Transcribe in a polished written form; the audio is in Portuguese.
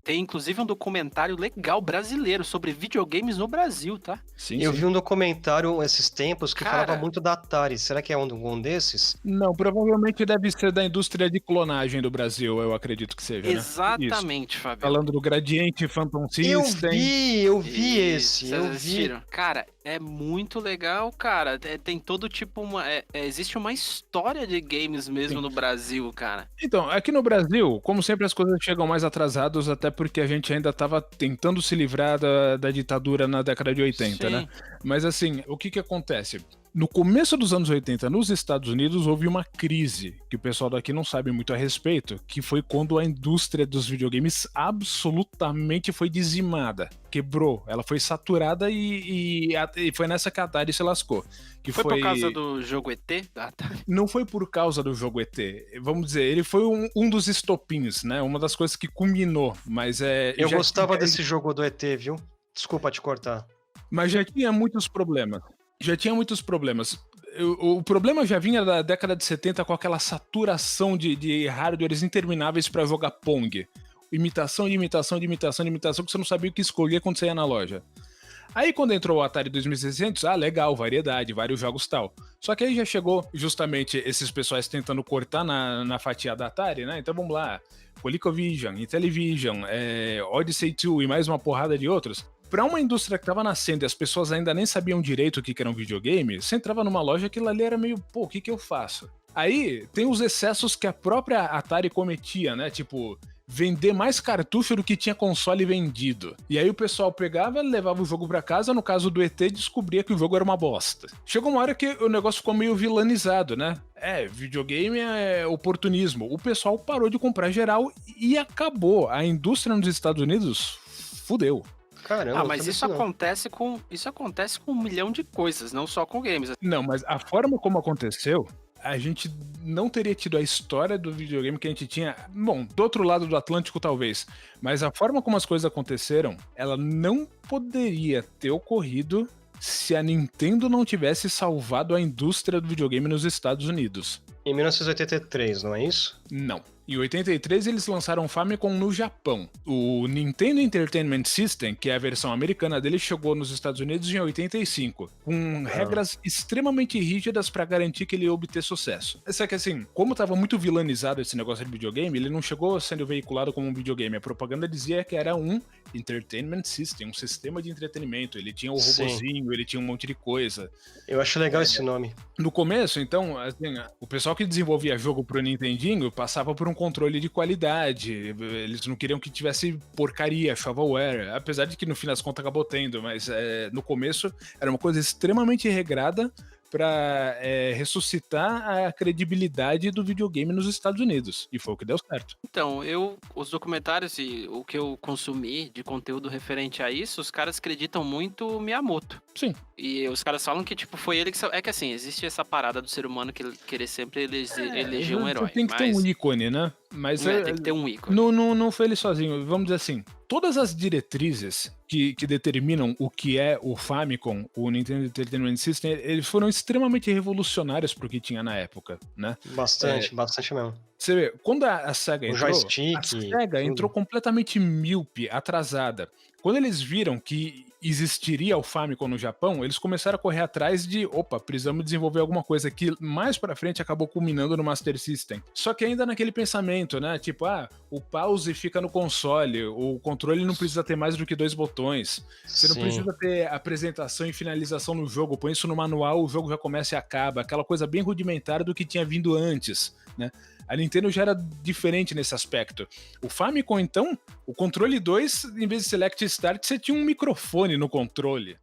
Tem inclusive um documentário legal brasileiro sobre videogames no Brasil, tá? Sim, Eu sim. vi um documentário esses tempos que falava Cara. muito da Atari. Será que é um desses? Não, provavelmente deve ser da indústria de clonagem do Brasil, eu acredito que seja, né? Isso. Exatamente, Fabião. Falando do Gradiente, Phantom Eu System. vi Isso, esse, vocês eu vi. assistiram? Cara, é muito legal, cara. Tem todo tipo existe uma história de games mesmo Sim. no Brasil, cara. Então, aqui no Brasil, como sempre, as coisas chegam mais atrasadas, até porque a gente ainda estava tentando se livrar da ditadura na década de 80, né? Sim. Mas assim, o que acontece? No começo dos anos 80, nos Estados Unidos, houve uma crise, que o pessoal daqui não sabe muito a respeito, que foi quando a indústria dos videogames absolutamente foi dizimada. Quebrou, ela foi saturada e foi nessa que a Atari se lascou. Que Foi por causa do jogo ET? Não foi por causa do jogo ET. Vamos dizer, ele foi um dos estopins, né? Uma das coisas que culminou, mas Eu gostava desse jogo do ET, viu? Desculpa te cortar. Mas já tinha muitos problemas. Já tinha muitos problemas. O problema já vinha da década de 70 com aquela saturação de hardwares intermináveis para jogar Pong. Imitação de imitação de imitação de imitação que você não sabia o que escolher quando você ia na loja. Aí quando entrou o Atari 2600, legal, variedade, vários jogos tal. Só que aí já chegou justamente esses pessoais tentando cortar na fatia da Atari, né? Então vamos lá, ColecoVision, Intellivision, Odyssey 2 e mais uma porrada de outros. Pra uma indústria que tava nascendo e as pessoas ainda nem sabiam direito o que era um videogame, você entrava numa loja, aquilo ali era meio, o que eu faço? Aí tem os excessos que a própria Atari cometia, né? Tipo, vender mais cartucho do que tinha console vendido. E aí o pessoal pegava, levava o jogo pra casa, no caso do ET, descobria que o jogo era uma bosta. Chegou uma hora que o negócio ficou meio vilanizado, né? Videogame é oportunismo. O pessoal parou de comprar geral e acabou. A indústria nos Estados Unidos fudeu. Caramba, mas isso acontece com 1 milhão de coisas, não só com games. Não, mas a forma como aconteceu, a gente não teria tido a história do videogame que a gente tinha. Bom, do outro lado do Atlântico talvez, mas a forma como as coisas aconteceram, ela não poderia ter ocorrido se a Nintendo não tivesse salvado a indústria do videogame nos Estados Unidos. Em 1983, não é isso? Não. Em 83 eles lançaram o Famicom no Japão. O Nintendo Entertainment System, que é a versão americana dele, chegou nos Estados Unidos em 85, com regras extremamente rígidas para garantir que ele ia obter sucesso. Só que assim, como estava muito vilanizado esse negócio de videogame, ele não chegou sendo veiculado como um videogame. A propaganda dizia que era um Entertainment System, um sistema de entretenimento. Ele tinha o robozinho, ele tinha um monte de coisa. Eu acho legal esse nome. No começo, então, assim, o pessoal que desenvolvia jogo pro Nintendinho passava por um controle de qualidade. Eles não queriam que tivesse porcaria, shovelware, apesar de que no fim das contas acabou tendo, mas no começo era uma coisa extremamente regrada para ressuscitar a credibilidade do videogame nos Estados Unidos. E foi o que deu certo. Então, os documentários e o que eu consumi de conteúdo referente a isso, os caras acreditam muito Miyamoto. Sim. E os caras falam que, tipo, foi ele que... É que, assim, existe essa parada do ser humano que querer sempre eleger um herói. Tem que ter um ícone, né? Mas tem que ter um ícone. Não foi ele sozinho. Vamos dizer assim, todas as diretrizes que determinam o que é o Famicom, o Nintendo Entertainment System, eles foram extremamente revolucionários pro que tinha na época, né? Bastante mesmo. Você vê, quando a SEGA entrou, joystick, a SEGA entrou completamente míope, atrasada. Quando eles viram que existiria o Famicom no Japão, eles começaram a correr atrás de, precisamos desenvolver alguma coisa que mais pra frente acabou culminando no Master System. Só que ainda naquele pensamento, né? Tipo, o pause fica no console, o controle não precisa ter mais do que 2 botões. Você não precisa ter apresentação e finalização no jogo, põe isso no manual, o jogo já começa e acaba. Aquela coisa bem rudimentar do que tinha vindo antes, né? A Nintendo já era diferente nesse aspecto. O Famicom, então, o controle 2, em vez de Select Start, você tinha um microfone no controle.